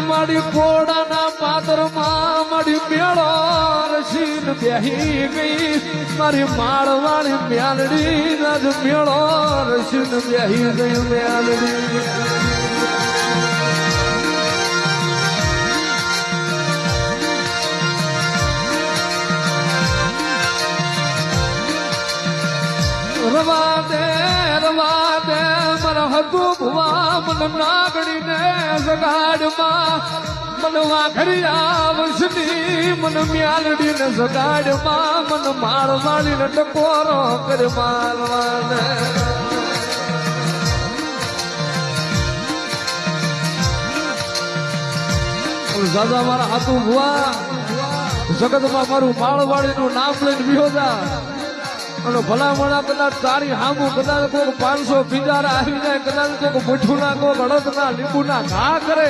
મારી કોડાના પાદરમાં મારી મેળો રસીન બેહી ગઈ મારી માળવાળી મ્યાલડી આજ મેળો રસીન બેહી ગઈ મ્યાલડી રવા દે મારા હતું ભુવા મન નાગડીને જગાડમાં મન વાઘરિયા વંશની મન મ્યાલડીને જગાડમાં મન માળવાળીને ટકોરો કરે મારવાને દાદા મારા હાથું ભુવા જગતમાં મારું માળવાળીનું નામ લઈને વિહોજા અને ભલામણા કદાચ તારી હામું કદાચ કોઈક 500 પિંજારા આવી જાય કદાચ કોઈક મીઠું ના કોઈક અડદ ના લીંબુ ના ઘા કરે